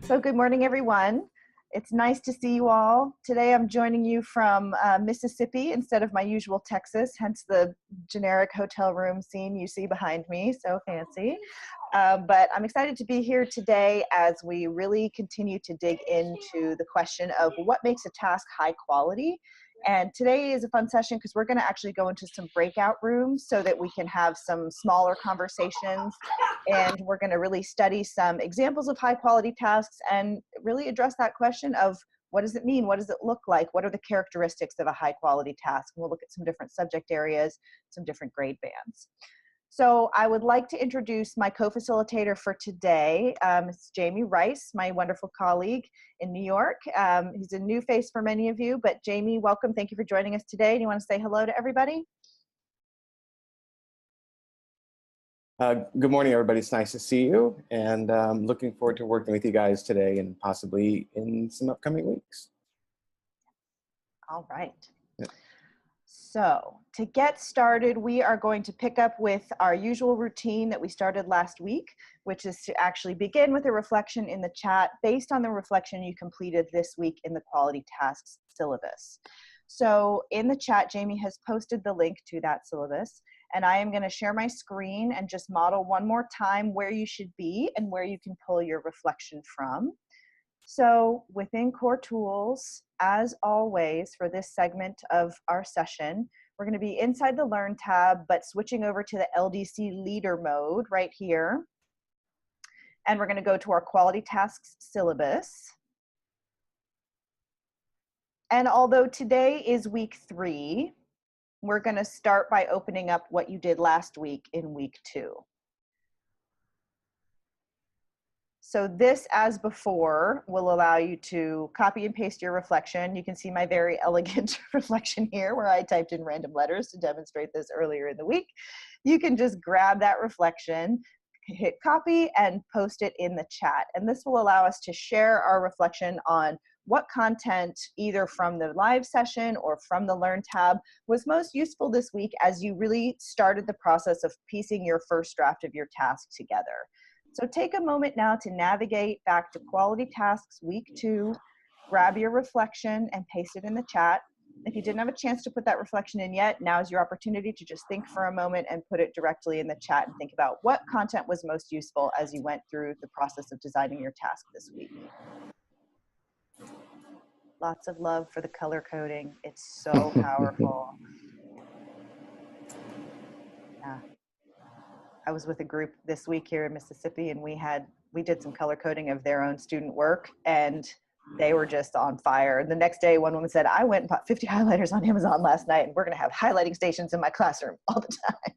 So good morning, everyone. It's nice to see you all. Today I'm joining you from Mississippi instead of my usual Texas, hence the generic hotel room scene you see behind me, so fancy. But I'm excited to be here today as we really continue to dig into the question of what makes a task high quality. And today is a fun session because we're going to actually go into some breakout rooms so that we can have some smaller conversations. And we're going to really study some examples of high quality tasks and really address that question of what does it mean? What does it look like? What are the characteristics of a high quality task? And we'll look at some different subject areas, some different grade bands. So I would like to introduce my co-facilitator for today. It's Jamie Rice, my wonderful colleague in New York. He's a new face for many of you, but Jamie, welcome. Thank you for joining us today. Do you want to say hello to everybody? Good morning, everybody. It's nice to see you, and I'm looking forward to working with you guys today and possibly in some upcoming weeks. All right. Yep. So to get started, we are going to pick up with our usual routine that we started last week, which is to actually begin with a reflection in the chat based on the reflection you completed this week in the quality tasks syllabus. So in the chat, Jamie has posted the link to that syllabus, and I am going to share my screen and just model one more time where you should be and where you can pull your reflection from. So within Core Tools, as always, for this segment of our session, we're going to be inside the Learn tab, but switching over to the LDC Leader mode right here. And we're going to go to our Quality Tasks syllabus. And although today is week 3, we're going to start by opening up what you did last week in week 2. So this, as before, will allow you to copy and paste your reflection. You can see my very elegant reflection here where I typed in random letters to demonstrate this earlier in the week. You can just grab that reflection, hit copy, and post it in the chat. And this will allow us to share our reflection on what content, either from the live session or from the Learn tab, was most useful this week as you really started the process of piecing your first draft of your task together. So take a moment now to navigate back to Quality Tasks Week 2, grab your reflection and paste it in the chat. If you didn't have a chance to put that reflection in yet, now is your opportunity to just think for a moment and put it directly in the chat and think about what content was most useful as you went through the process of designing your task this week. Lots of love for the color coding. It's so powerful. Yeah. I was with a group this week here in Mississippi, and we did some color coding of their own student work, and they were just on fire. The next day, one woman said, I went and bought 50 highlighters on Amazon last night, and we're going to have highlighting stations in my classroom all the time.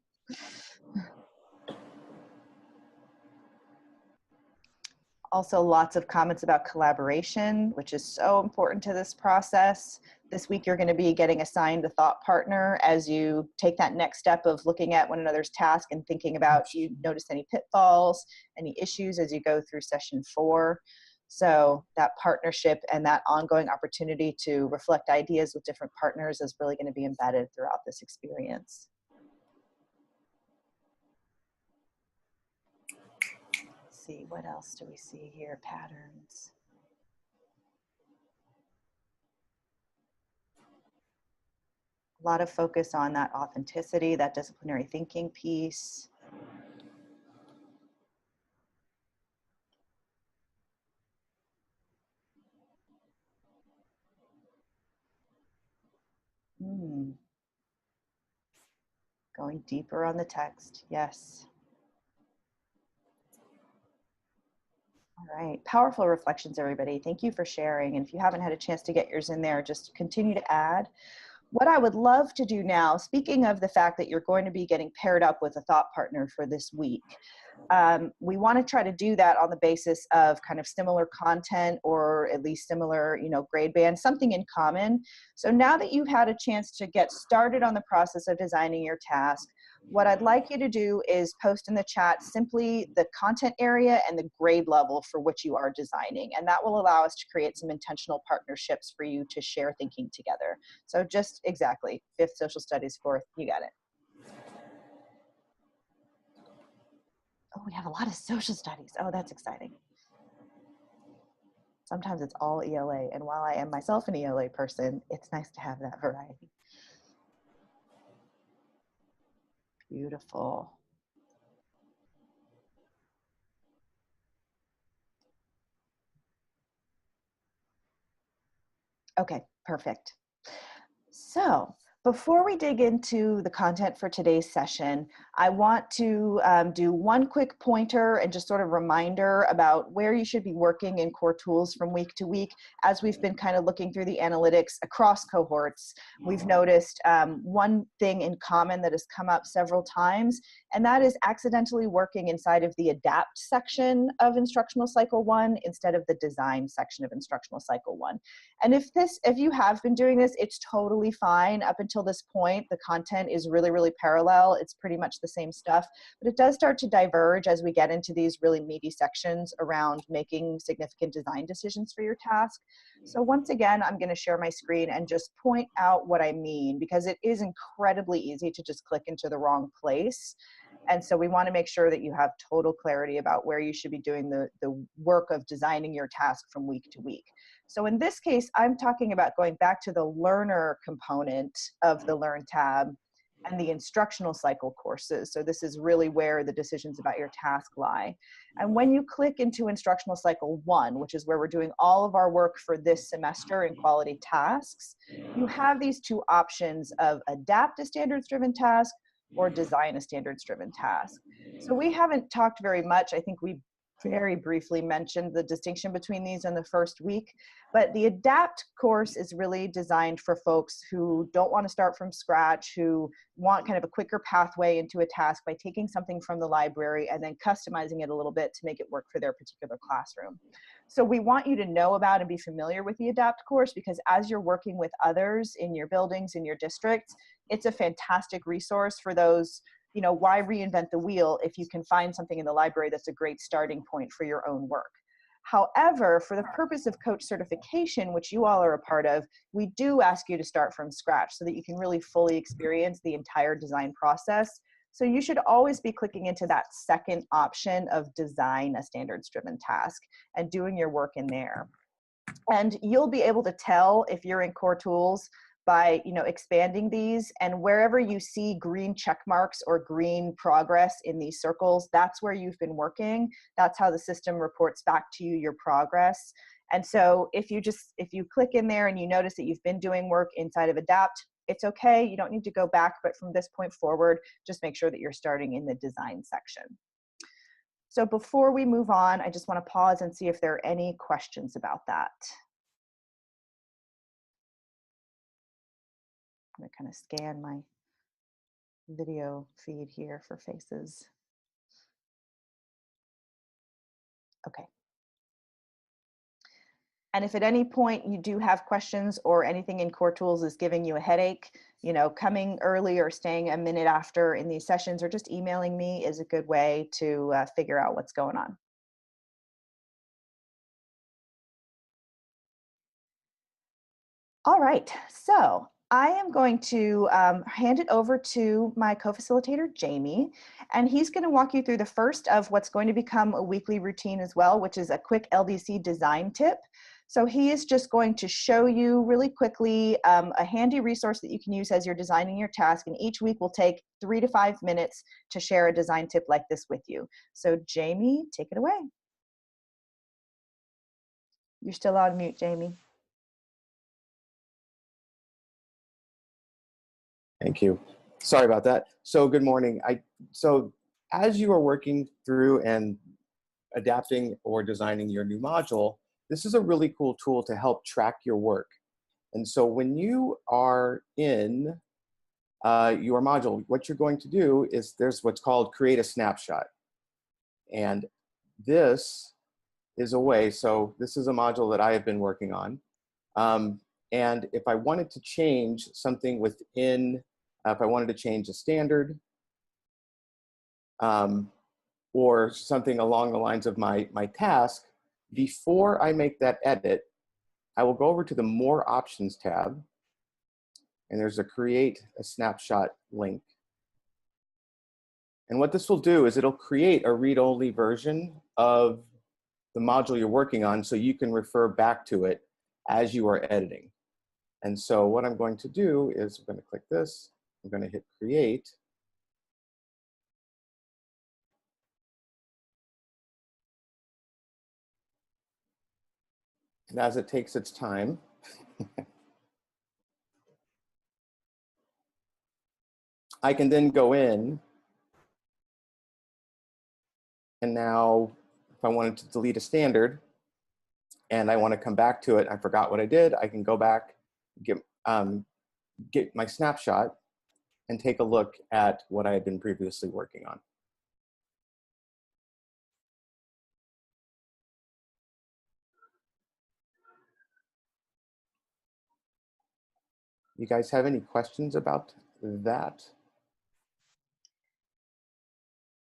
Also, lots of comments about collaboration, which is so important to this process. This week, you're going to be getting assigned a thought partner as you take that next step of looking at one another's task and thinking about, do you notice any pitfalls, any issues as you go through session 4. So that partnership and that ongoing opportunity to reflect ideas with different partners is really going to be embedded throughout this experience. See, what else do we see here? Patterns. A lot of focus on that authenticity, that disciplinary thinking piece. Going deeper on the text, yes. All right, powerful reflections, everybody. Thank you for sharing. And if you haven't had a chance to get yours in there, just continue to add. What I would love to do now, speaking of the fact that you're going to be getting paired up with a thought partner for this week, we want to try to do that on the basis of kind of similar content or at least similar, grade band, something in common. So now that you've had a chance to get started on the process of designing your task, what I'd like you to do is post in the chat simply the content area and the grade level for which you are designing. And that will allow us to create some intentional partnerships for you to share thinking together. So just exactly, 5th social studies, 4th, you got it. Oh, we have a lot of social studies. Oh, that's exciting. Sometimes it's all ELA, and while I am myself an ELA person, it's nice to have that variety. Beautiful. Okay, perfect. So before we dig into the content for today's session, I want to do one quick pointer and just sort of reminder about where you should be working in core tools from week to week. As we've been kind of looking through the analytics across cohorts, we've noticed one thing in common that has come up several times, and that is accidentally working inside of the adapt section of instructional cycle 1 instead of the design section of instructional cycle 1. And if you have been doing this, it's totally fine. Up until this point, the content is really, really parallel. It's pretty much the same stuff, but it does start to diverge as we get into these really meaty sections around making significant design decisions for your task. So once again, I'm going to share my screen and just point out what I mean, because it is incredibly easy to just click into the wrong place. And so we want to make sure that you have total clarity about where you should be doing the work of designing your task from week to week. So in this case, I'm talking about going back to the learner component of the Learn tab and the instructional cycle courses. So this is really where the decisions about your task lie. And when you click into instructional cycle 1, which is where we're doing all of our work for this semester in quality tasks, you have these two options of adapt a standards-driven task or design a standards-driven task. So we haven't talked very much. I think we very briefly mentioned the distinction between these in the first week, but the adapt course is really designed for folks who don't want to start from scratch, who want kind of a quicker pathway into a task by taking something from the library and then customizing it a little bit to make it work for their particular classroom. So we want you to know about and be familiar with the adapt course, because as you're working with others in your buildings, in your districts, it's a fantastic resource for those. You know, why reinvent the wheel if you can find something in the library that's a great starting point for your own work? However, for the purpose of coach certification, which you all are a part of, we do ask you to start from scratch so that you can really fully experience the entire design process. So you should always be clicking into that second option of design a standards-driven task and doing your work in there. And you'll be able to tell if you're in core tools by expanding these, and wherever you see green check marks or green progress in these circles, that's where you've been working. That's how the system reports back to you your progress. And so if you click in there and you notice that you've been doing work inside of adapt, it's okay, you don't need to go back, but from this point forward, just make sure that you're starting in the design section. So before we move on, I just want to pause and see if there are any questions about that. I'm going to kind of scan my video feed here for faces. Okay. And if at any point you do have questions or anything in Core Tools is giving you a headache, coming early or staying a minute after in these sessions or just emailing me is a good way to figure out what's going on. All right, so I am going to hand it over to my co-facilitator, Jamie, and he's going to walk you through the first of what's going to become a weekly routine as well, which is a quick LDC design tip. So he is just going to show you really quickly a handy resource that you can use as you're designing your task, and each week will take 3 to 5 minutes to share a design tip like this with you. So Jamie, take it away. You're still on mute, Jamie. Thank you. Sorry about that. So good morning. So as you are working through and adapting or designing your new module, this is a really cool tool to help track your work. And so when you are in your module, what you're going to do is there's what's called create a snapshot. And this is a way, so this is a module that I have been working on. And if I wanted to change something within, if I wanted to change a standard or something along the lines of my task, before I make that edit, I will go over to the More Options tab, and there's a Create a Snapshot link. And what this will do is it'll create a read-only version of the module you're working on so you can refer back to it as you are editing. And so what I'm going to do is I'm going to click this, I'm going to hit create. And as it takes its time, I can then go in, and now if I wanted to delete a standard and I want to come back to it, I forgot what I did, I can go back, get my snapshot and take a look at what I had been previously working on. You guys have any questions about that?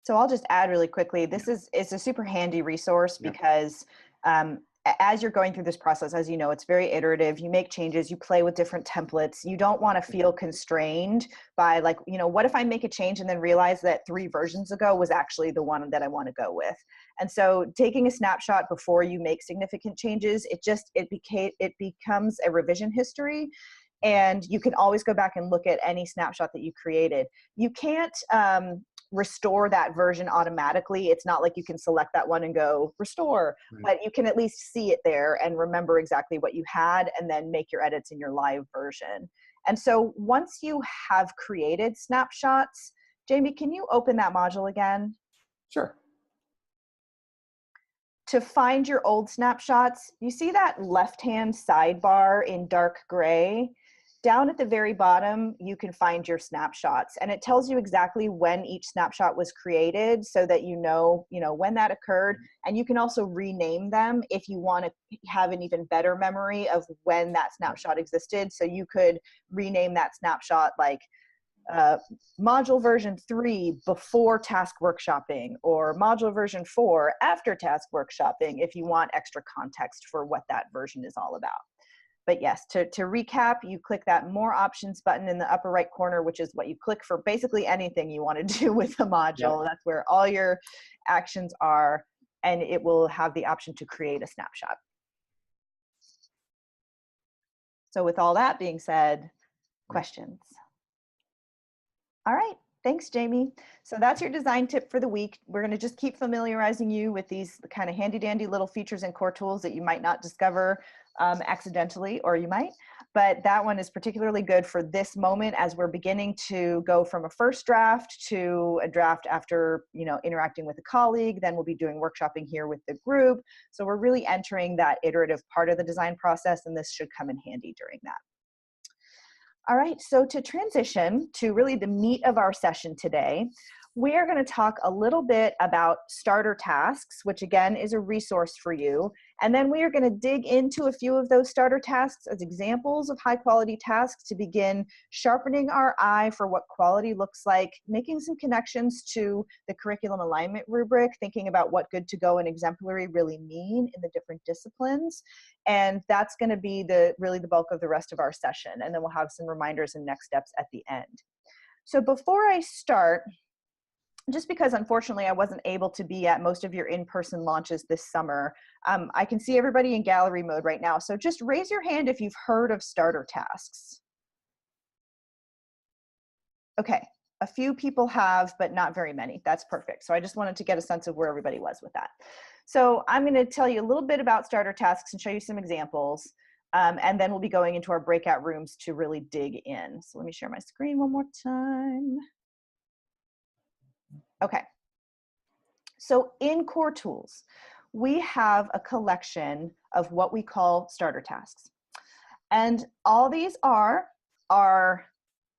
So I'll just add really quickly, it's a super handy resource because as you're going through this process, as you know, it's very iterative. You make changes, you play with different templates. You don't want to feel constrained by like, what if I make a change and then realize that 3 versions ago was actually the one that I want to go with. And so taking a snapshot before you make significant changes, it becomes a revision history. And you can always go back and look at any snapshot that you created. You can't restore that version automatically. It's not like you can select that one and go restore, but you can at least see it there and remember exactly what you had and then make your edits in your live version. And so once you have created snapshots, Jamie, can you open that module again? Sure. To find your old snapshots, you see that left-hand sidebar in dark gray? Down at the very bottom, you can find your snapshots, and it tells you exactly when each snapshot was created so that you know when that occurred, and you can also rename them if you want to have an even better memory of when that snapshot existed. So you could rename that snapshot like module version 3 before task workshopping, or module version 4 after task workshopping, if you want extra context for what that version is all about. But yes, to recap, you click that More Options button in the upper right corner, which is what you click for basically anything you want to do with the module. That's where all your actions are, and it will have the option to create a snapshot. So with all that being said, questions? All right. Thanks, Jamie. So that's your design tip for the week. We're going to just keep familiarizing you with these kind of handy dandy little features and core tools that you might not discover accidentally, or you might, but that one is particularly good for this moment as we're beginning to go from a first draft to a draft after, interacting with a colleague. Then we'll be doing workshopping here with the group. So we're really entering that iterative part of the design process, and this should come in handy during that. All right, so to transition to really the meat of our session today, we are going to talk a little bit about starter tasks, which again is a resource for you. And then we are going to dig into a few of those starter tasks as examples of high quality tasks to begin sharpening our eye for what quality looks like, making some connections to the curriculum alignment rubric, thinking about what good to go and exemplary really mean in the different disciplines. And that's going to be really the bulk of the rest of our session. And then we'll have some reminders and next steps at the end. So before I start, just because unfortunately I wasn't able to be at most of your in-person launches this summer, I can see everybody in gallery mode right now. So just raise your hand if you've heard of starter tasks. Okay, a few people have, but not very many. That's perfect. So I just wanted to get a sense of where everybody was with that. So I'm going to tell you a little bit about starter tasks and show you some examples. And then we'll be going into our breakout rooms to really dig in. So let me share my screen one more time. Okay, so in Core Tools, we have a collection of what we call starter tasks. And all these are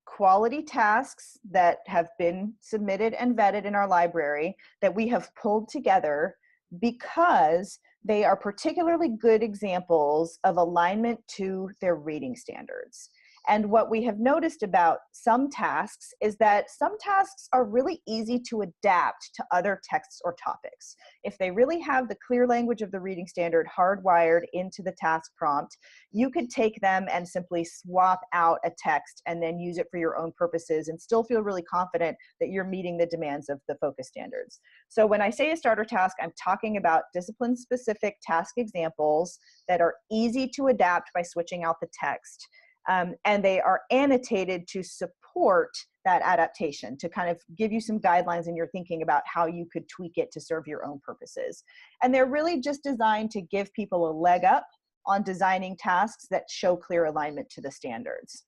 quality tasks that have been submitted and vetted in our library that we have pulled together because they are particularly good examples of alignment to their reading standards. And what we have noticed about some tasks is that some tasks are really easy to adapt to other texts or topics. If they really have the clear language of the reading standard hardwired into the task prompt, you could take them and simply swap out a text and then use it for your own purposes and still feel really confident that you're meeting the demands of the focus standards. So when I say a starter task, I'm talking about discipline-specific task examples that are easy to adapt by switching out the text. And they are annotated to support that adaptation, to kind of give you some guidelines in your thinking about how you could tweak it to serve your own purposes. And they're really just designed to give people a leg up on designing tasks that show clear alignment to the standards.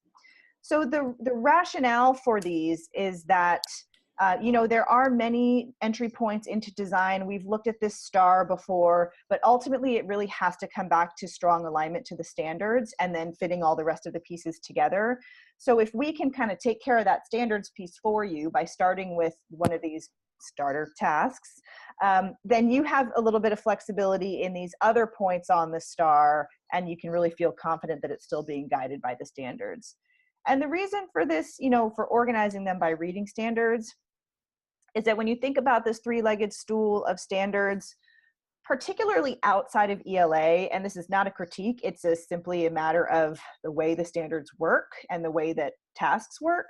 So the rationale for these is that there are many entry points into design. We've looked at this star before, but ultimately it really has to come back to strong alignment to the standards and then fitting all the rest of the pieces together. So if we can kind of take care of that standards piece for you by starting with one of these starter tasks, then you have a little bit of flexibility in these other points on the star, and you can really feel confident that it's still being guided by the standards. And the reason for this, for organizing them by reading standards, is that when you think about this three-legged stool of standards, particularly outside of ELA, and this is not a critique, it's simply a matter of the way the standards work and the way that tasks work,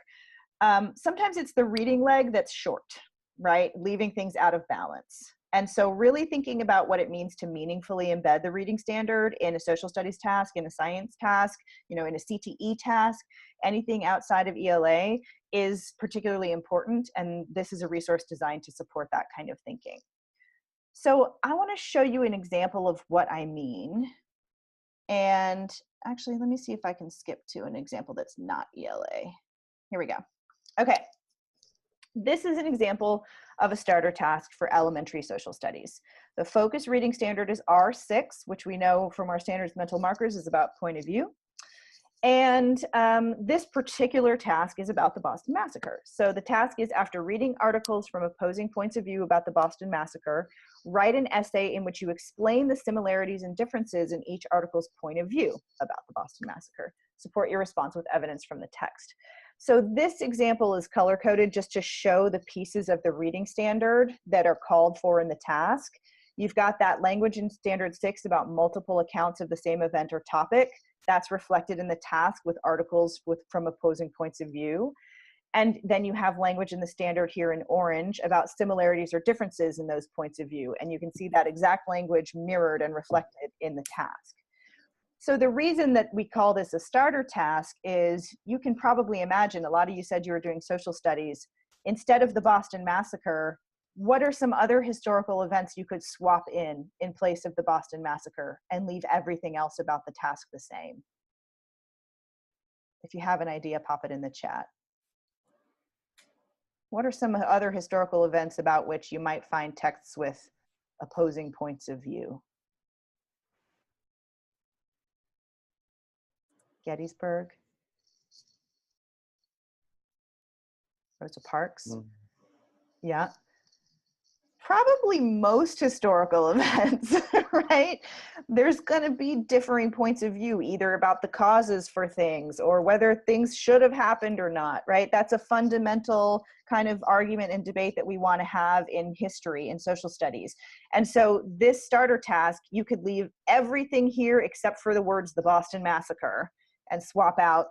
sometimes it's the reading leg that's short, right? Leaving things out of balance. And so really thinking about what it means to meaningfully embed the reading standard in a social studies task, in a science task, in a CTE task, anything outside of ELA is particularly important. And this is a resource designed to support that kind of thinking. So I want to show you an example of what I mean. And actually, let me see if I can skip to an example that's not ELA. Here we go. Okay. This is an example of a starter task for elementary social studies. The focus reading standard is R6, which we know from our standards mental markers is about point of view. And this particular task is about the Boston Massacre. So the task is, after reading articles from opposing points of view about the Boston Massacre, write an essay in which you explain the similarities and differences in each article's point of view about the Boston Massacre. Support your response with evidence from the text. So this example is color-coded just to show the pieces of the reading standard that are called for in the task. You've got that language in standard 6 about multiple accounts of the same event or topic. That's reflected in the task with articles from opposing points of view. And then you have language in the standard here in orange about similarities or differences in those points of view. And you can see that exact language mirrored and reflected in the task. So the reason that we call this a starter task is, you can probably imagine, a lot of you said you were doing social studies. Instead of the Boston Massacre, what are some other historical events you could swap in place of the Boston Massacre and leave everything else about the task the same? If you have an idea, pop it in the chat. What are some other historical events about which you might find texts with opposing points of view? Gettysburg? Rosa Parks? Yeah. Probably most historical events, right? There's going to be differing points of view, either about the causes for things or whether things should have happened or not, right? That's a fundamental kind of argument and debate that we want to have in history and social studies. And so this starter task, you could leave everything here except for the words the Boston Massacre and swap out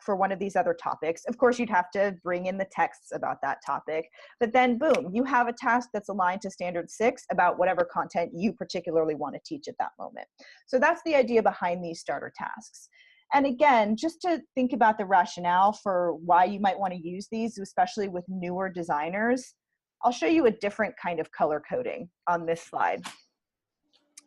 for one of these other topics. Of course, you'd have to bring in the texts about that topic, but then boom, you have a task that's aligned to standard 6 about whatever content you particularly want to teach at that moment. So that's the idea behind these starter tasks. And again, just to think about the rationale for why you might want to use these, especially with newer designers, I'll show you a different kind of color coding on this slide.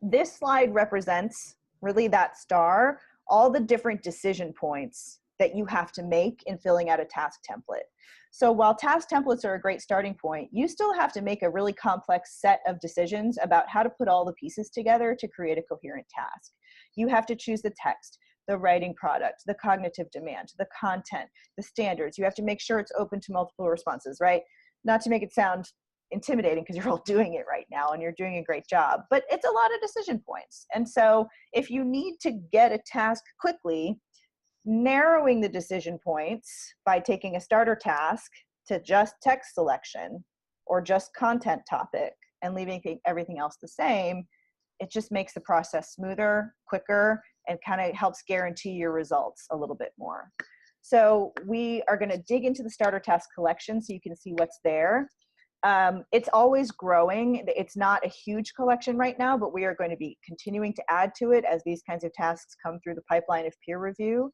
This slide represents really that star, all the different decision points that you have to make in filling out a task template. So while task templates are a great starting point, you still have to make a really complex set of decisions about how to put all the pieces together to create a coherent task. You have to choose the text, the writing product, the cognitive demand, the content, the standards. You have to make sure it's open to multiple responses, right? Not to make it sound intimidating, because you're all doing it right now and you're doing a great job, but it's a lot of decision points. And so if you need to get a task quickly, narrowing the decision points by taking a starter task to just text selection or just content topic and leaving everything else the same, it just makes the process smoother, quicker, and kind of helps guarantee your results a little bit more. So we are going to dig into the starter task collection so you can see what's there. It's always growing. It's not a huge collection right now, but we are going to be continuing to add to it as these kinds of tasks come through the pipeline of peer review.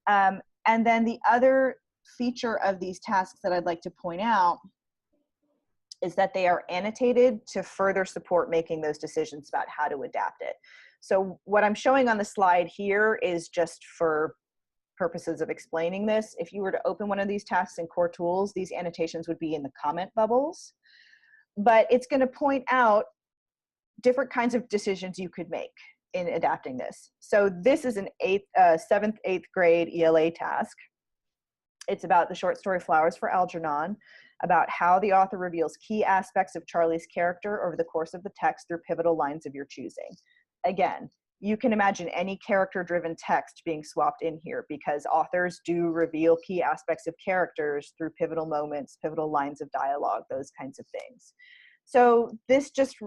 And then the other feature of these tasks that I'd like to point out is that they are annotated to further support making those decisions about how to adapt it. So what I'm showing on the slide here is just for purposes of explaining this. If you were to open one of these tasks in Core Tools, these annotations would be in the comment bubbles, but it's going to point out different kinds of decisions you could make in adapting this. So this is an 7th, 8th grade ELA task. It's about the short story Flowers for Algernon, about how the author reveals key aspects of Charlie's character over the course of the text through pivotal lines of your choosing. Again, you can imagine any character-driven text being swapped in here because authors do reveal key aspects of characters through pivotal moments, pivotal lines of dialogue, those kinds of things. So this just,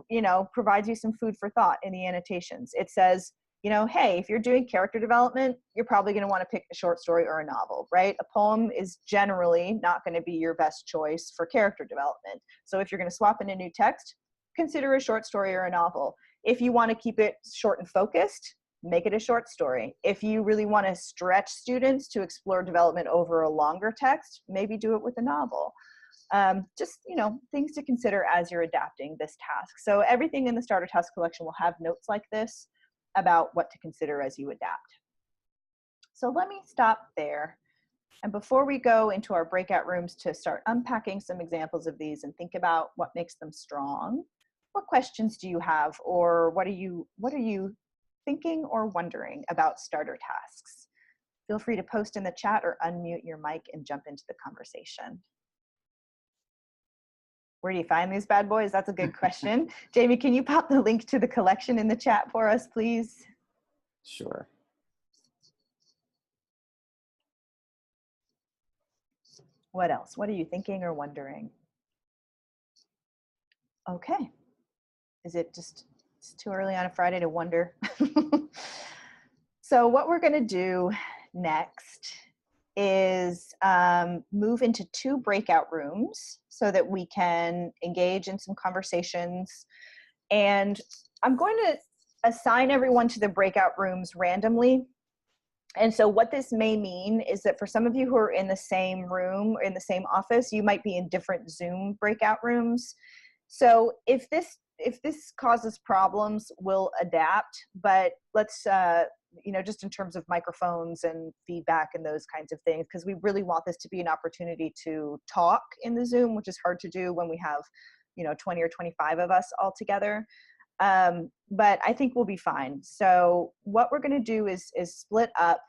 provides you some food for thought in the annotations. It says, hey, if you're doing character development, you're probably going to want to pick a short story or a novel, right? A poem is generally not going to be your best choice for character development. So if you're going to swap in a new text, consider a short story or a novel. If you want to keep it short and focused, make it a short story. If you really want to stretch students to explore development over a longer text, maybe do it with a novel. Just, things to consider as you're adapting this task. So everything in the starter task collection will have notes like this about what to consider as you adapt. So let me stop there. And before we go into our breakout rooms to start unpacking some examples of these and think about what makes them strong, what questions do you have, or what are you thinking or wondering about starter tasks? Feel free to post in the chat or unmute your mic and jump into the conversation. Where do you find these bad boys? That's a good question. Jamie, can you pop the link to the collection in the chat for us, please? Sure. What else? What are you thinking or wondering? Okay. Is it just it's too early on a Friday to wonder? So what we're going to do next is move into 2 breakout rooms so that we can engage in some conversations. And I'm going to assign everyone to the breakout rooms randomly. And so what this may mean is that for some of you who are in the same room or in the same office, you might be in different Zoom breakout rooms. So if this causes problems, we'll adapt, but let's, just in terms of microphones and feedback and those kinds of things, because we really want this to be an opportunity to talk in the Zoom, which is hard to do when we have, 20 or 25 of us all together. But I think we'll be fine. So what we're going to do is split up,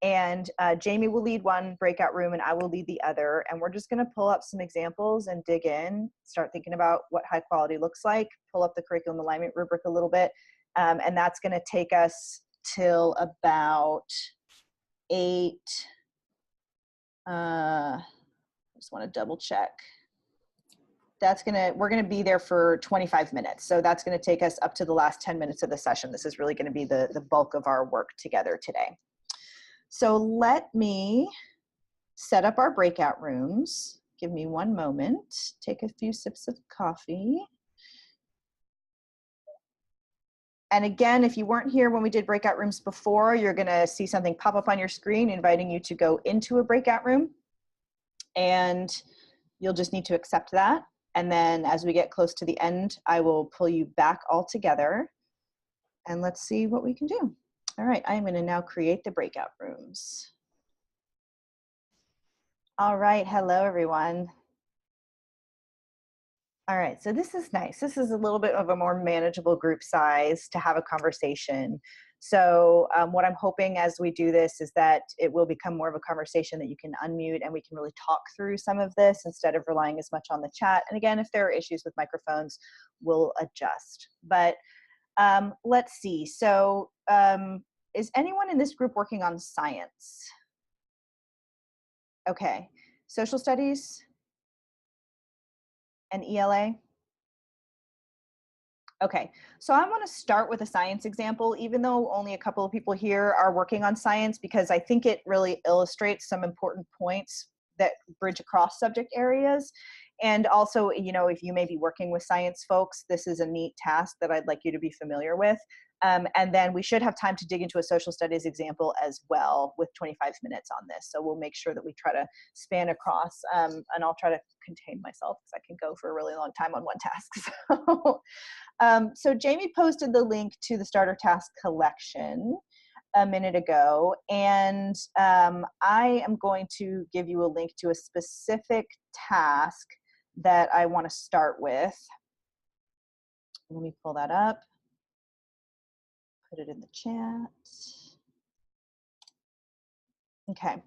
and Jamie will lead one breakout room and I will lead the other. And we're just going to pull up some examples and dig in, start thinking about what high quality looks like, pull up the curriculum alignment rubric a little bit. And that's going to take us till about 8. I just want to double check. We're going to be there for 25 minutes. So that's going to take us up to the last 10 minutes of the session. This is really going to be the bulk of our work together today. So let me set up our breakout rooms. Give me one moment. Take a few sips of coffee. And again, if you weren't here when we did breakout rooms before, you're going to see something pop up on your screen inviting you to go into a breakout room. And you'll just need to accept that. And then as we get close to the end, I will pull you back all together. And let's see what we can do. All right, I am going to now create the breakout rooms. All right, hello everyone. All right, so this is nice. This is a little bit of a more manageable group size to have a conversation. So what I'm hoping as we do this is that it will become more of a conversation that you can unmute and we can really talk through some of this instead of relying as much on the chat. And again, if there are issues with microphones, we'll adjust. But let's see. So is anyone in this group working on science? Okay. Social studies and ELA? Okay, so I want to start with a science example, even though only a couple of people here are working on science, because I think it really illustrates some important points that bridge across subject areas. And also, if you may be working with science folks, this is a neat task that I'd like you to be familiar with. And then we should have time to dig into a social studies example as well with 25 minutes on this. So we'll make sure that we try to span across, and I'll try to contain myself because I can go for a really long time on one task. So Jamie posted the link to the starter task collection a minute ago, and I am going to give you a link to a specific task that I want to start with. Let me pull that up, put it in the chat. Okay.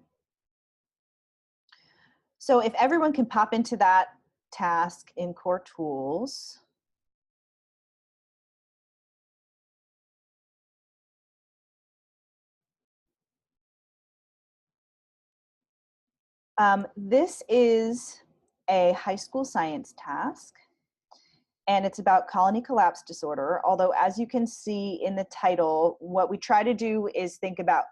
So if everyone can pop into that task in Core Tools. This is a high school science task, and it's about colony collapse disorder. Although, as you can see in the title, what we try to do is think about,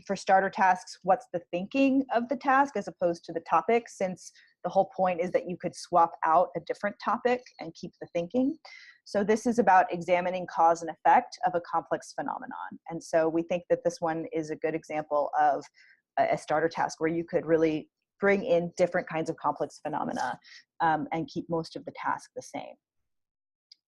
for starter tasks, what's the thinking of the task as opposed to the topic, since the whole point is that you could swap out a different topic and keep the thinking. So this is about examining cause and effect of a complex phenomenon. And so we think that this one is a good example of a starter task where you could really bring in different kinds of complex phenomena and keep most of the task the same.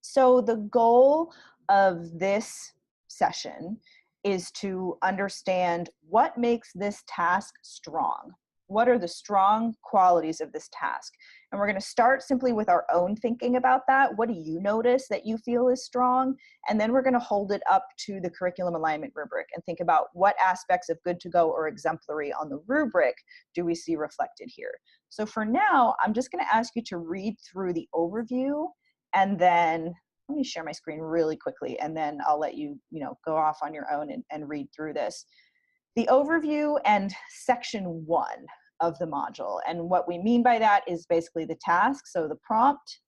So the goal of this session is to understand what makes this task strong. What are the strong qualities of this task? And we're going to start simply with our own thinking about that. What do you notice that you feel is strong? And then we're going to hold it up to the curriculum alignment rubric and think about what aspects of good to go or exemplary on the rubric do we see reflected here. So for now, I'm just going to ask you to read through the overview, and then let me share my screen really quickly, and then I'll let you, go off on your own and read through this. The overview and section 1 of the module. And what we mean by that is basically the task. So the prompt,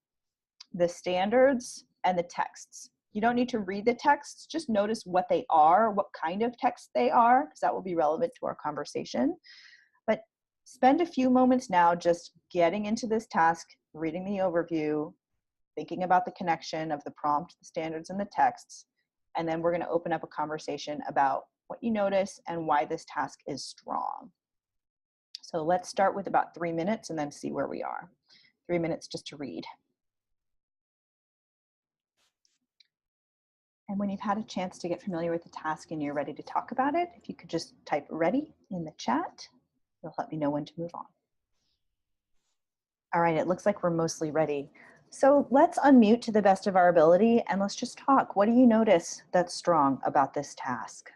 the standards, and the texts. You don't need to read the texts, just notice what they are, what kind of text they are, because that will be relevant to our conversation. But spend a few moments now just getting into this task, reading the overview, thinking about the connection of the prompt, the standards, and the texts. And then we're going to open up a conversation about what you notice and why this task is strong. So let's start with about 3 minutes and then see where we are. 3 minutes just to read. And when you've had a chance to get familiar with the task and you're ready to talk about it, if you could just type ready in the chat, you'll let me know when to move on. All right, it looks like we're mostly ready. So let's unmute to the best of our ability and let's just talk. What do you notice that's strong about this task?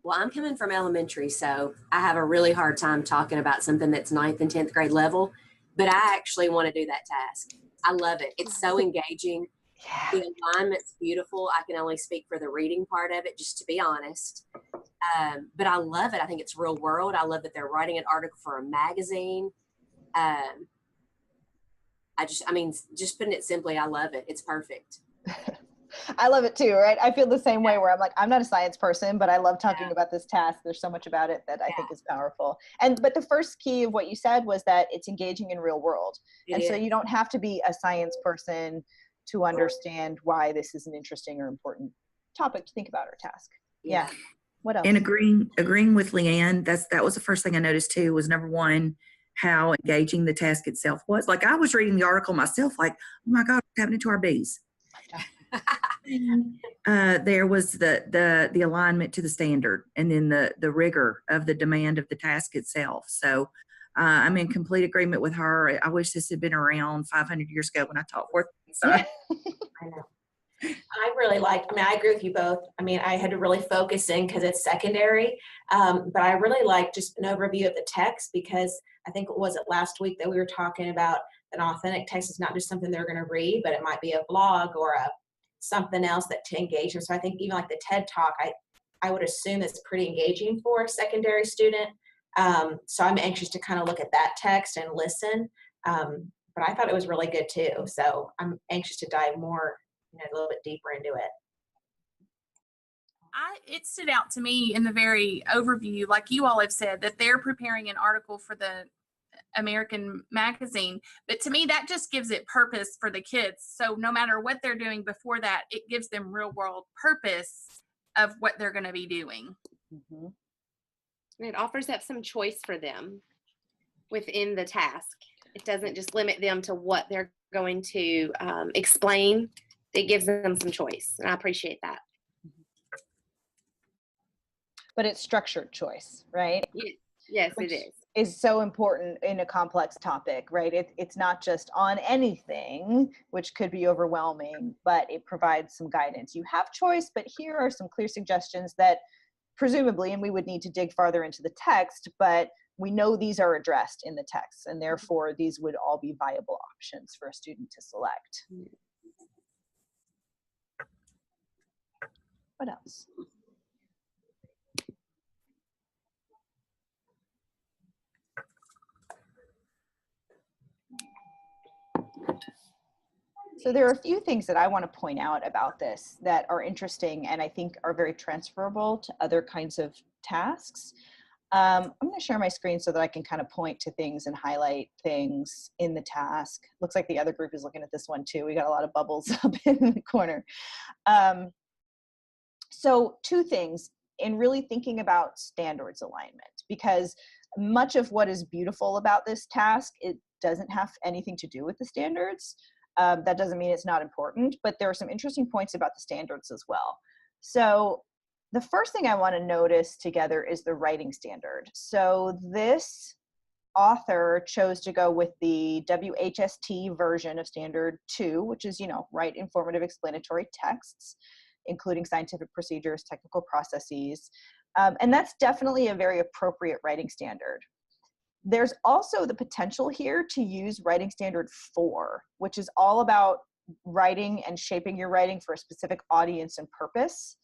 Well, I'm coming from elementary, so I have a really hard time talking about something that's 9th and 10th grade level, but I actually want to do that task. I love it. It's so engaging. Yeah. The alignment's beautiful. I can only speak for the reading part of it, just to be honest. But I love it. I think it's real world. I love that they're writing an article for a magazine. Just putting it simply, I love it. It's perfect. I love it too, right? I feel the same way, where I'm like, I'm not a science person, but I love talking about this task. There's so much about it that I think is powerful. But the first key of what you said was that it's engaging in real world. So you don't have to be a science person to understand why this is an interesting or important topic to think about or task. Yeah. What else? And agreeing with Leanne, that was the first thing I noticed too, was number one, how engaging the task itself was. Like, I was reading the article myself, like, oh my God, what's happening to our bees? There was the alignment to the standard, and then the rigor of the demand of the task itself. So I'm in complete agreement with her. I wish this had been around 500 years ago when I taught fourth. So. I know. I agree with you both. I had to really focus in because it's secondary, but I really like just an overview of the text, because I think, was it last week that we were talking about an authentic text is not just something they're going to read, but it might be a blog or something else that to engage them. So I think even like the TED Talk, I would assume it's pretty engaging for a secondary student. So I'm anxious to kind of look at that text and listen. But I thought it was really good too. So I'm anxious to dive more, a little bit deeper into it. It stood out to me in the very overview, like you all have said, that they're preparing an article for the American magazine. But to me, that just gives it purpose for the kids. So no matter what they're doing before that, it gives them real world purpose of what they're going to be doing. Mm-hmm. It offers up some choice for them within the task. It doesn't just limit them to what they're going to explain. It gives them some choice, and I appreciate that. But it's structured choice, right? Yes, Which it is so important in a complex topic, right? It's not just on anything, which could be overwhelming, but it provides some guidance. You have choice, but here are some clear suggestions that presumably, and we would need to dig farther into the text, but we know these are addressed in the text, and therefore these would all be viable options for a student to select. What else? So there are a few things that I want to point out about this that are interesting and I think are very transferable to other kinds of tasks. I'm going to share my screen so that I can kind of point to things and highlight things in the task. Looks like the other group is looking at this one too. We got a lot of bubbles up in the corner. So two things in really thinking about standards alignment, because much of what is beautiful about this task, it doesn't have anything to do with the standards. That doesn't mean it's not important, but there are some interesting points about the standards as well. So the first thing I want to notice together is the writing standard. So this author chose to go with the WHST version of standard 2, which is, write informative explanatory texts, including scientific procedures, technical processes. And that's definitely a very appropriate writing standard. There's also the potential here to use writing standard 4, which is all about writing and shaping your writing for a specific audience and purpose.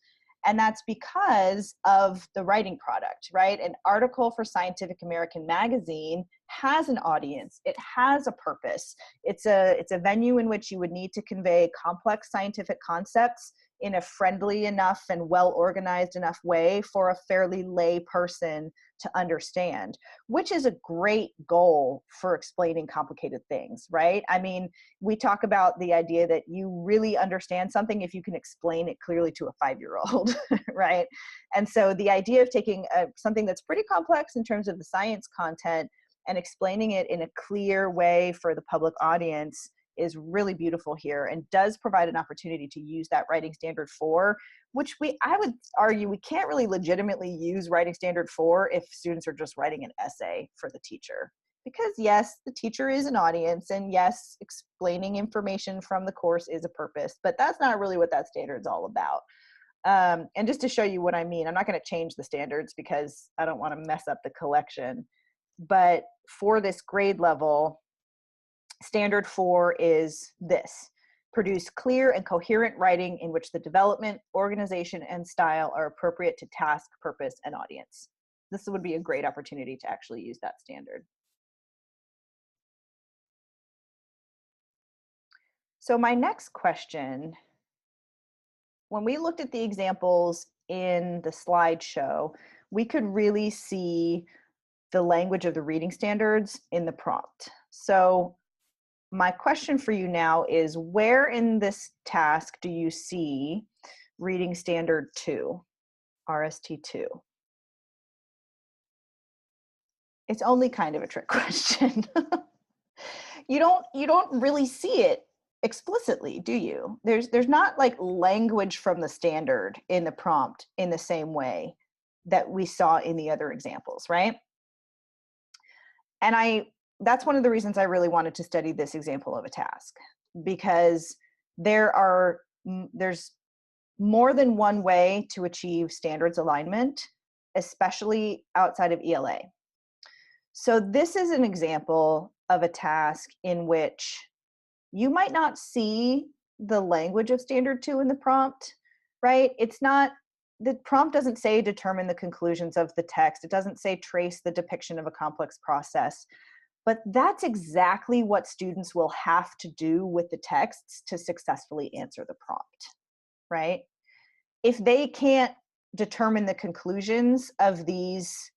And that's because of the writing product, right? An article for Scientific American magazine has an audience. It has a purpose. It's a venue in which you would need to convey complex scientific concepts in a friendly enough and well-organized enough way for a fairly lay person to understand, which is a great goal for explaining complicated things, right? I mean, we talk about the idea that you really understand something if you can explain it clearly to a 5-year-old, right? And so the idea of taking something that's pretty complex in terms of the science content and explaining it in a clear way for the public audience is really beautiful here and does provide an opportunity to use that writing standard 4, which I would argue we can't really legitimately use writing standard 4 if students are just writing an essay for the teacher. Because yes, the teacher is an audience, and yes, explaining information from the course is a purpose, but that's not really what that standard is all about. And just to show you what I mean, I'm not going to change the standards because I don't want to mess up the collection, but for this grade level, standard 4 is this: produce clear and coherent writing in which the development, organization, and style are appropriate to task, purpose, and audience. This would be a great opportunity to actually use that standard. So my next question, when we looked at the examples in the slideshow, we could really see the language of the reading standards in the prompt. So my question for you now is, where in this task do you see reading standard 2, RST2? It's only kind of a trick question. You don't really see it explicitly, do you? There's not like language from the standard in the prompt in the same way that we saw in the other examples, right? And that's one of the reasons I really wanted to study this example of a task, because there's more than one way to achieve standards alignment, especially outside of ELA. So this is an example of a task in which you might not see the language of standard 2 in the prompt, right? It's not the prompt doesn't say determine the conclusions of the text. It doesn't say trace the depiction of a complex process. But that's exactly what students will have to do with the texts to successfully answer the prompt, right? If they can't determine the conclusions of these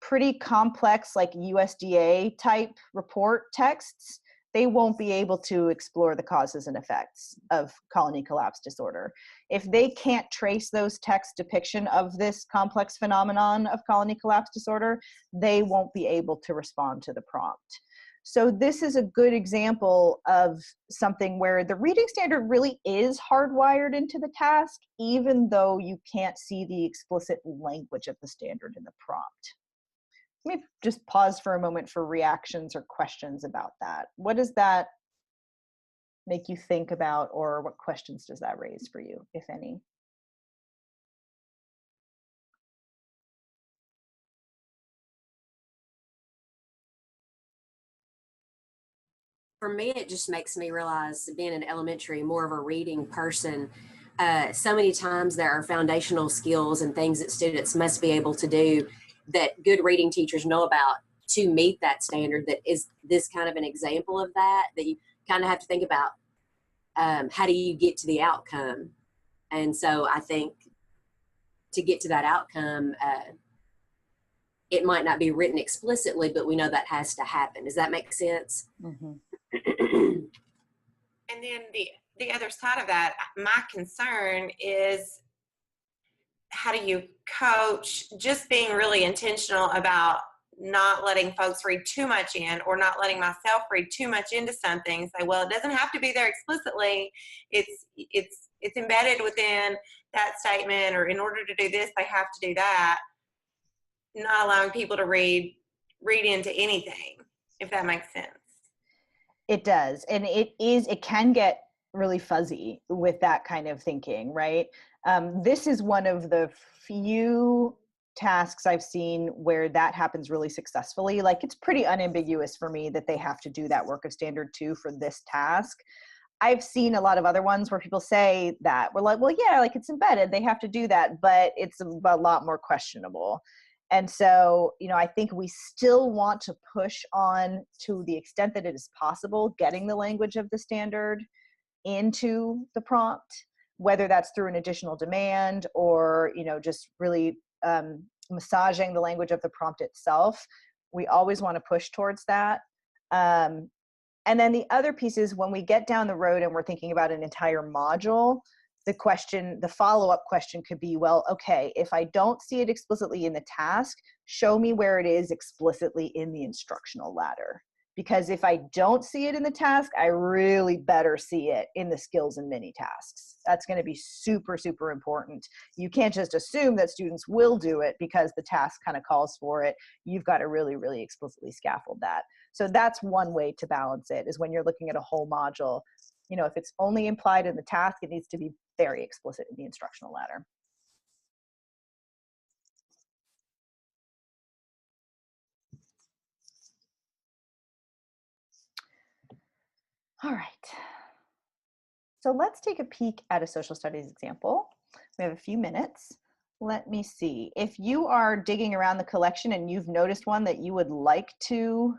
pretty complex, like USDA type report texts, they won't be able to explore the causes and effects of colony collapse disorder. If they can't trace those text depiction of this complex phenomenon of colony collapse disorder, they won't be able to respond to the prompt. So this is a good example of something where the reading standard really is hardwired into the task, even though you can't see the explicit language of the standard in the prompt. Let me just pause for a moment for reactions or questions about that. What does that make you think about, or what questions does that raise for you, if any? For me, it just makes me realize, being in elementary, more of a reading person, so many times there are foundational skills and things that students must be able to do that good reading teachers know about to meet that standard. That is this kind of an example of that you kind of have to think about, how do you get to the outcome? And so I think to get to that outcome, it might not be written explicitly, but we know that has to happen. Does that make sense? Mm-hmm. And then the other side of that, my concern is, how do you coach just being really intentional about not letting folks read too much in, or not letting myself read too much into something. Say, well, it doesn't have to be there explicitly. It's embedded within that statement, or in order to do this, they have to do that. Not allowing people to read into anything, if that makes sense. It does. And it can get really fuzzy with that kind of thinking, right? This is one of the few tasks I've seen where that happens really successfully. Like, it's pretty unambiguous for me that they have to do that work of standard 2 for this task. I've seen a lot of other ones where people say that. We're like, well, yeah, like, it's embedded, they have to do that, but it's a lot more questionable. And so, I think we still want to push on, to the extent that it is possible, getting the language of the standard into the prompt, whether that's through an additional demand or, just really massaging the language of the prompt itself. We always want to push towards that. And then the other piece is, when we get down the road and we're thinking about an entire module, the follow-up question could be, well, okay, if I don't see it explicitly in the task, show me where it is explicitly in the instructional ladder. Because if I don't see it in the task, I really better see it in the skills and mini tasks. That's going to be super, super important. You can't just assume that students will do it because the task kind of calls for it. You've got to really, really explicitly scaffold that. So that's one way to balance it, is when you're looking at a whole module. If it's only implied in the task, it needs to be very explicit in the instructional ladder. All right. So let's take a peek at a social studies example. We have a few minutes. Let me see. If you are digging around the collection and you've noticed one that you would like to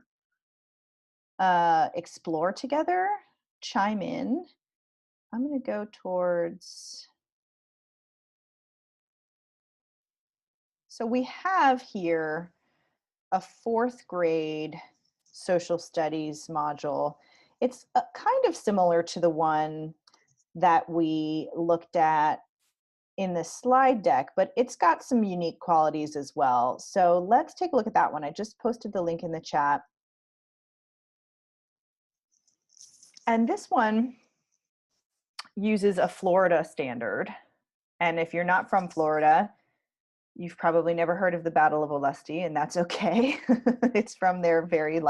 explore together, chime in. I'm going to go towards. So we have here a 4th grade social studies module. It's kind of similar to the one that we looked at in the slide deck, but it's got some unique qualities as well. So let's take a look at that one. I just posted the link in the chat. And this one uses a Florida standard. And if you're not from Florida, you've probably never heard of the Battle of Olustee, and that's okay. It's from their very,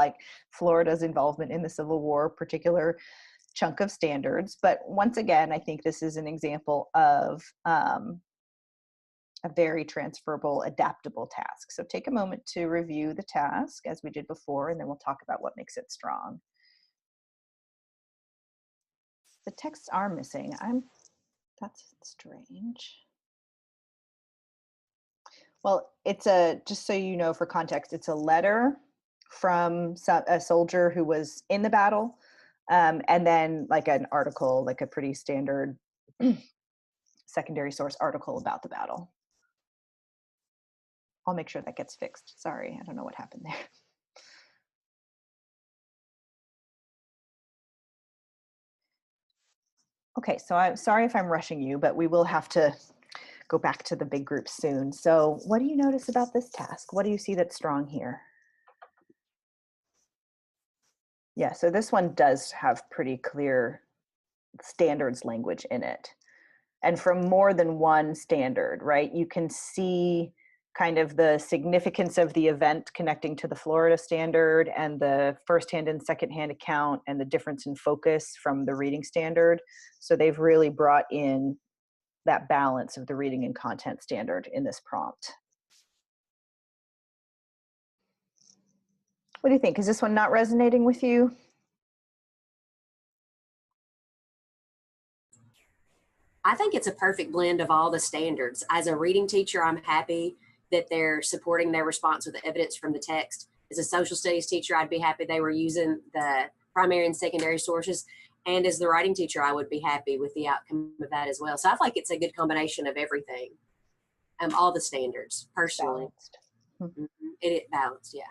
Florida's involvement in the Civil War particular chunk of standards. But once again, I think this is an example of a very transferable, adaptable task. So take a moment to review the task as we did before, and then we'll talk about what makes it strong. The texts are missing. That's strange. Well, it's just so you know, for context, it's a letter from a soldier who was in the battle, and then like an article, like a pretty standard secondary source article about the battle. I'll make sure that gets fixed. Sorry, I don't know what happened there. Okay, so I'm sorry if I'm rushing you, but we will have to go back to the big group soon. So what do you notice about this task? What do you see that's strong here? Yeah, so this one does have pretty clear standards language in it. And from more than one standard, right? You can see kind of the significance of the event connecting to the Florida standard and the firsthand and secondhand account and the difference in focus from the reading standard. So they've really brought in that balance of the reading and content standard in this prompt. What do you think? Is this one not resonating with you? I think it's a perfect blend of all the standards. As a reading teacher, I'm happy that they're supporting their response with the evidence from the text. As a social studies teacher, I'd be happy they were using the primary and secondary sources. And as the writing teacher, I would be happy with the outcome of that as well. So I feel like it's a good combination of everything, all the standards, personally. Balanced. It balanced, yeah.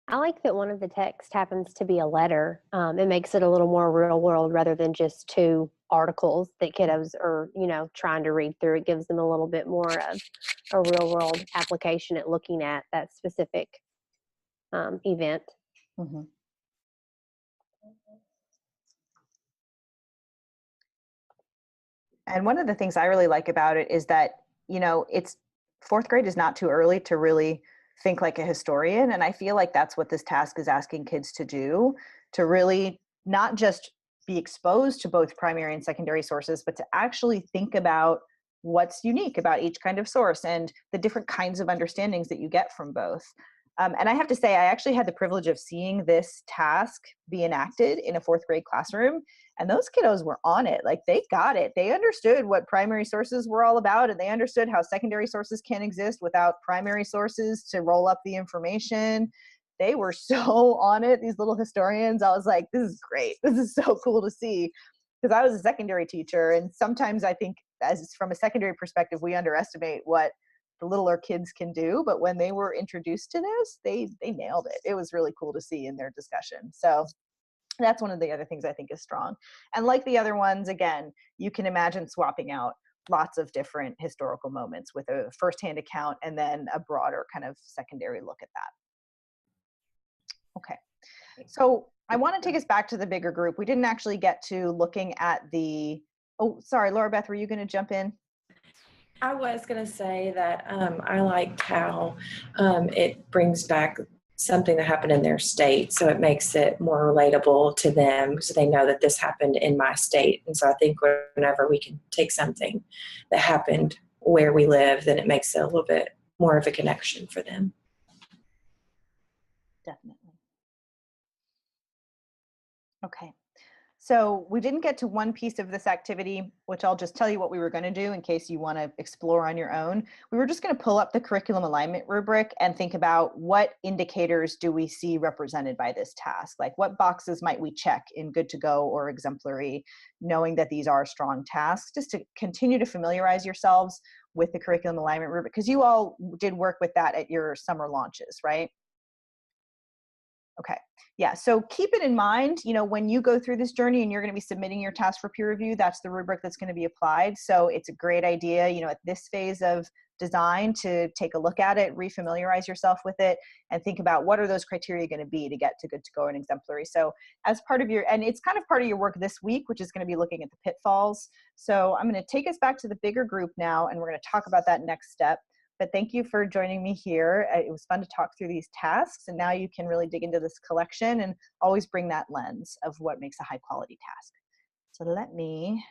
I like that one of the texts happens to be a letter. It makes it a little more real world rather than just two articles that kiddos are, trying to read through. It gives them a little bit more of a real world application at looking at that specific event. Mm-hmm. And one of the things I really like about it is that, it's fourth grade is not too early to really think like a historian. And I feel like that's what this task is asking kids to do, to really not just be exposed to both primary and secondary sources, but to actually think about what's unique about each kind of source and the different kinds of understandings that you get from both. And I have to say, I actually had the privilege of seeing this task be enacted in a fourth grade classroom. And those kiddos were on it. Like, they got it. They understood what primary sources were all about, and they understood how secondary sources can exist without primary sources to roll up the information. They were so on it, these little historians. I was like, this is great. This is so cool to see. Because I was a secondary teacher, and sometimes I think, as from a secondary perspective, we underestimate what the littler kids can do. But when they were introduced to this, they nailed it. It was really cool to see in their discussion. So that's one of the other things I think is strong. And like the other ones, again, you can imagine swapping out lots of different historical moments with a firsthand account and then a broader kind of secondary look at that. Okay, so I want to take us back to the bigger group. We didn't actually get to looking at the, oh, sorry, Laura Beth, were you going to jump in? I was going to say that I liked how it brings back something that happened in their state. So it makes it more relatable to them, so they know that this happened in my state. And so I think whenever we can take something that happened where we live, then it makes it a little bit more of a connection for them. Definitely. Okay. So we didn't get to one piece of this activity, which I'll just tell you what we were going to do in case you want to explore on your own. We were just going to pull up the curriculum alignment rubric and think about what indicators do we see represented by this task? Like, what boxes might we check in good to go or exemplary, knowing that these are strong tasks, just to continue to familiarize yourselves with the curriculum alignment rubric, because you all did work with that at your summer launches, right? Okay. Yeah. So keep it in mind, when you go through this journey and you're going to be submitting your task for peer review, that's the rubric that's going to be applied. So it's a great idea, at this phase of design, to take a look at it, refamiliarize yourself with it, and think about what are those criteria going to be to get to good to go and exemplary. So as part of and it's kind of part of your work this week, which is going to be looking at the pitfalls. So I'm going to take us back to the bigger group now, and we're going to talk about that next step. But thank you for joining me here. It was fun to talk through these tasks, and now you can really dig into this collection and always bring that lens of what makes a high quality task. So let me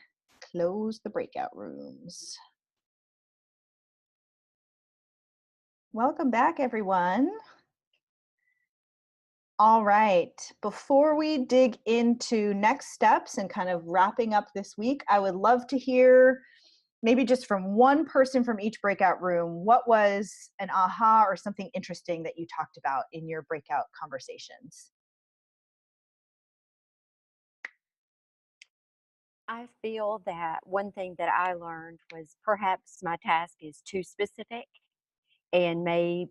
close the breakout rooms. Welcome back, everyone. All right, before we dig into next steps and kind of wrapping up this week, I would love to hear maybe just from one person from each breakout room, what was an aha or something interesting that you talked about in your breakout conversations? I feel that one thing that I learned was perhaps my task is too specific and may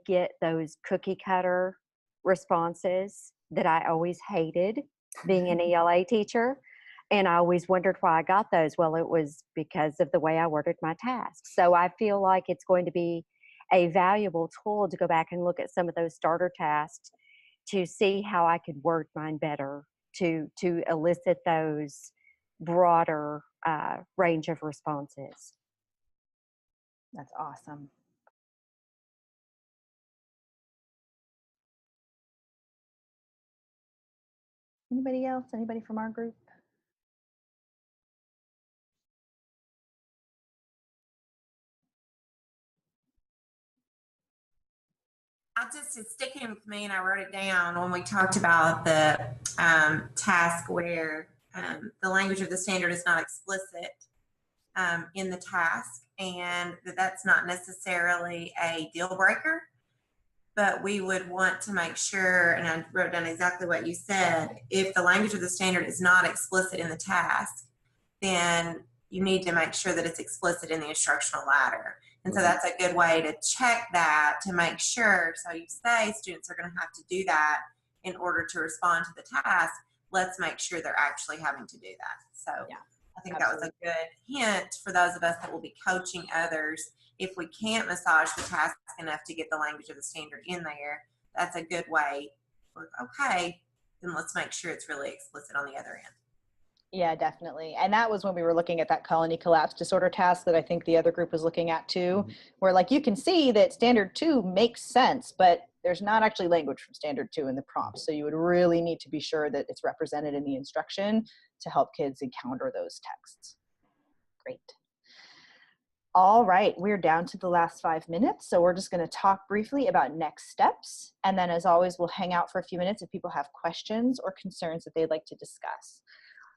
get those cookie cutter responses that I always hated being an ELA teacher. And I always wondered why I got those. Well, it was because of the way I worded my task. So I feel like it's going to be a valuable tool to go back and look at some of those starter tasks to see how I could word mine better to elicit those broader range of responses. That's awesome. Anybody else? Anybody from our group? It's sticking with me, and I wrote it down when we talked about the task where the language of the standard is not explicit in the task, and that's not necessarily a deal breaker, but we would want to make sure, and I wrote down exactly what you said, if the language of the standard is not explicit in the task, then you need to make sure that it's explicit in the instructional ladder. And so that's a good way to check that to make sure. So you say students are going to have to do that in order to respond to the task. Let's make sure they're actually having to do that. So yeah, I think absolutely. That was a good hint for those of us that will be coaching others. If we can't massage the task enough to get the language of the standard in there, that's a good way. Okay, then let's make sure it's really explicit on the other end. Yeah, definitely. And that was when we were looking at that colony collapse disorder task that I think the other group was looking at too, where like you can see that standard 2 makes sense, but there's not actually language from standard 2 in the prompt. So you would really need to be sure that it's represented in the instruction to help kids encounter those texts. Great. All right, we're down to the last 5 minutes. So we're just going to talk briefly about next steps. And then as always, we'll hang out for a few minutes if people have questions or concerns that they'd like to discuss.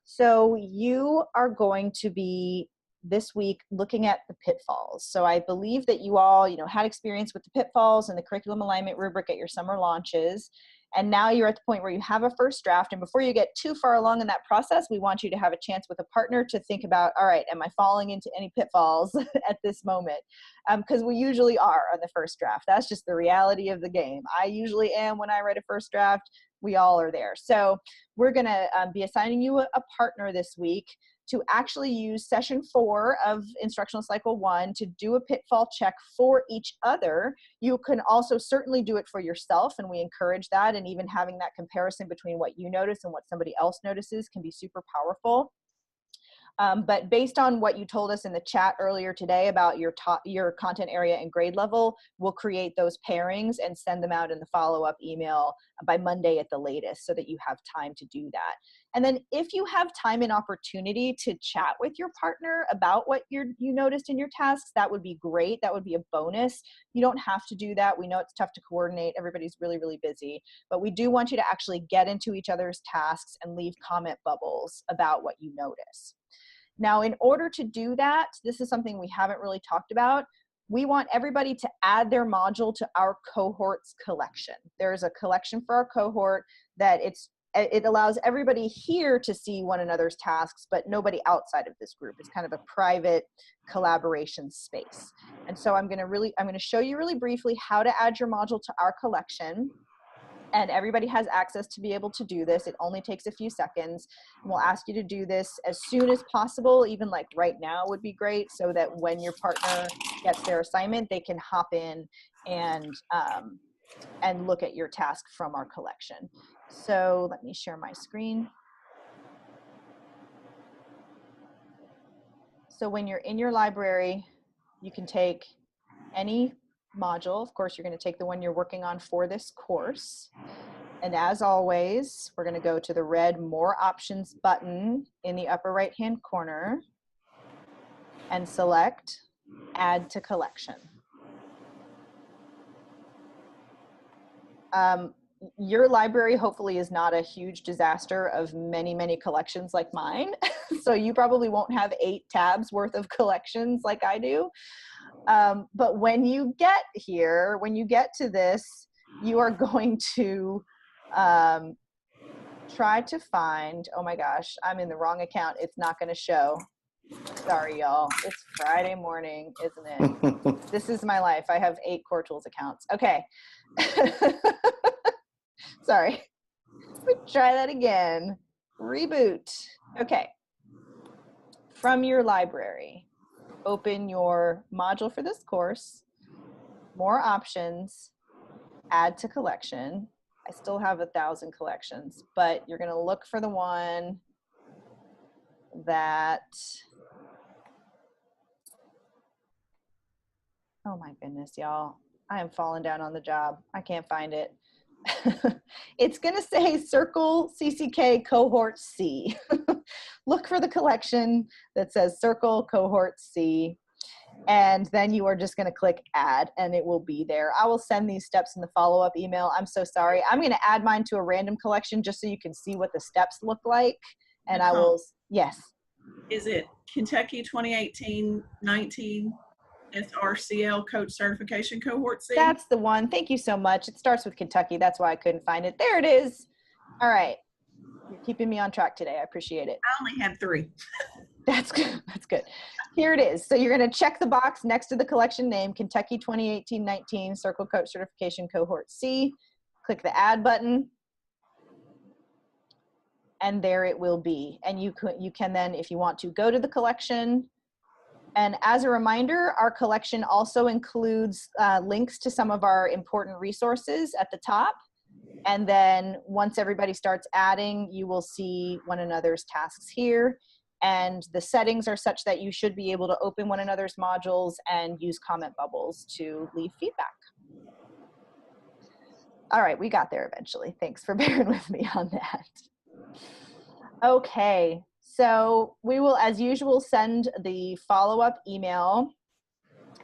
So you are going to be this week looking at the pitfalls. So I believe that you all, had experience with the pitfalls and the curriculum alignment rubric at your summer launches. And now you're at the point where you have a first draft. And before you get too far along in that process, we want you to have a chance with a partner to think about, all right, am I falling into any pitfalls at this moment? Because we usually are on the first draft. That's just the reality of the game. I usually am when I write a first draft. We all are there. So we're going to be assigning you a partner this week to actually use session 4 of instructional cycle 1 to do a pitfall check for each other. You can also certainly do it for yourself, and we encourage that, and even having that comparison between what you notice and what somebody else notices can be super powerful. But based on what you told us in the chat earlier today about your content area and grade level, we'll create those pairings and send them out in the follow-up email by Monday at the latest so that you have time to do that. And then if you have time and opportunity to chat with your partner about what you noticed in your tasks, that would be great. That would be a bonus. You don't have to do that. We know it's tough to coordinate. Everybody's really, really busy. But we do want you to actually get into each other's tasks and leave comment bubbles about what you notice. Now, in order to do that, this is something we haven't really talked about. We want everybody to add their module to our cohorts collection. There's a collection for our cohort that it allows everybody here to see one another's tasks, but nobody outside of this group. It's kind of a private collaboration space. And so I'm going to show you really briefly how to add your module to our collection. And everybody has access to be able to do this. It only takes a few seconds. And we'll ask you to do this as soon as possible, even like right now would be great, so that when your partner gets their assignment, they can hop in and look at your task from our collection. So let me share my screen. So when you're in your library, you can take any module. Of course, you're going to take the one you're working on for this course. And as always, we're going to go to the red More Options button in the upper right-hand corner and select Add to Collection. your library hopefully is not a huge disaster of many, many collections like mine. So you probably won't have 8 tabs worth of collections like I do. But when you get here, when you get to this, you are going to try to find, oh my gosh, I'm in the wrong account. It's not going to show. Sorry, y'all. It's Friday morning, isn't it? This is my life. I have 8 Core Tools accounts. Okay. Sorry. Let me try that again. Reboot. Okay. From your library, open your module for this course, more options, add to collection. I still have 1,000 collections, but you're going to look for the one that, oh my goodness, y'all, I am falling down on the job. I can't find it. It's going to say Circle CCK Cohort C. Look for the collection that says Circle Cohort C, and then you are just going to click add, and it will be there. I will send these steps in the follow-up email. I'm so sorry. I'm going to add mine to a random collection just so you can see what the steps look like, and I will, yes. Is it Kentucky 2018-19 SRCL Coach Certification Cohort C? That's the one. Thank you so much. It starts with Kentucky. That's why I couldn't find it. There it is. All right. You're keeping me on track today. I appreciate it. I only had 3. That's good. That's good. Here it is. So you're going to check the box next to the collection name, Kentucky 2018-19 Circle Coach Certification Cohort C. Click the add button. And there it will be. And you can then, if you want to, go to the collection. And as a reminder, our collection also includes links to some of our important resources at the top. And then once everybody starts adding, you will see one another's tasks here. And the settings are such that you should be able to open one another's modules and use comment bubbles to leave feedback. All right, we got there eventually. Thanks for bearing with me on that. Okay, so we will, as usual, send the follow-up email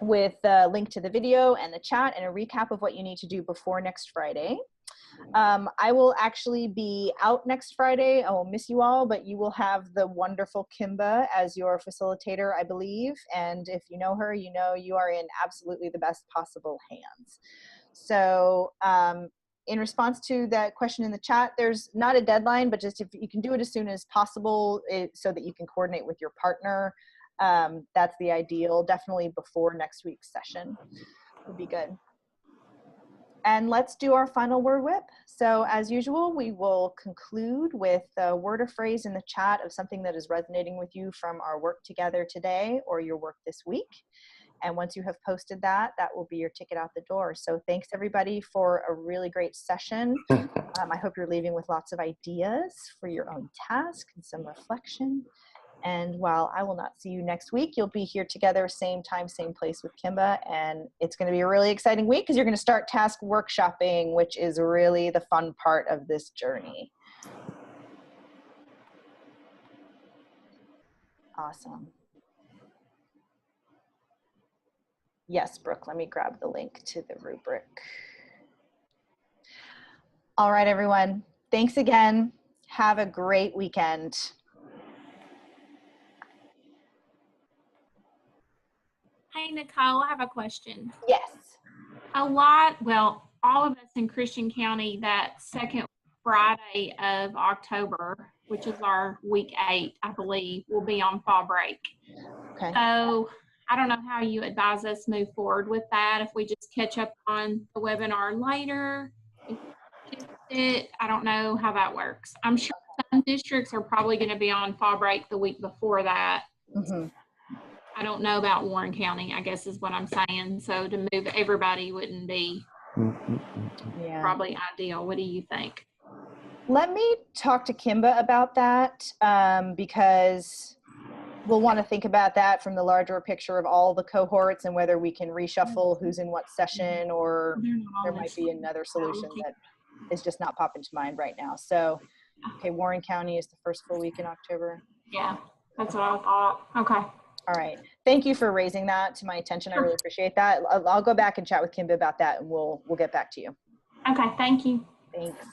with a link to the video and the chat and a recap of what you need to do before next Friday. I will actually be out next Friday. I will miss you all, but you will have the wonderful Kimba as your facilitator, I believe. And if you know her, you know you are in absolutely the best possible hands. So in response to that question in the chat, there's not a deadline, but just if you can do it as soon as possible so that you can coordinate with your partner, that's the ideal. Definitely before next week's session would be good. And let's do our final word whip. So as usual, we will conclude with a word or phrase in the chat of something that is resonating with you from our work together today or your work this week. And once you have posted that, that will be your ticket out the door. So thanks everybody for a really great session. I hope you're leaving with lots of ideas for your own task and some reflection. And while I will not see you next week, you'll be here together, same time, same place with Kimba. And it's going to be a really exciting week because you're going to start task workshopping, which is really the fun part of this journey. Awesome. Yes, Brooke, let me grab the link to the rubric. All right, everyone. Thanks again. Have a great weekend. Hey, Nicole, I have a question. Yes. Well, all of us in Christian County, that second Friday of October, which is our week 8, I believe, will be on fall break. Okay. So I don't know how you advise us move forward with that. If we just catch up on the webinar later, if we shift it, I don't know how that works. I'm sure some districts are probably going to be on fall break the week before that. Mm-hmm. I don't know about Warren County, I guess is what I'm saying. So to move everybody wouldn't be probably ideal. What do you think? Let me talk to Kimba about that because we'll want to think about that from the larger picture of all the cohorts and whether we can reshuffle who's in what session, or there might be another solution that is just not popping to mind right now. So, okay, Warren County is the first full week in October. Yeah, that's what I thought. Okay. All right. Thank you for raising that to my attention. I really appreciate that. I'll go back and chat with Kimba about that, and we'll get back to you. Okay. Thank you. Thanks.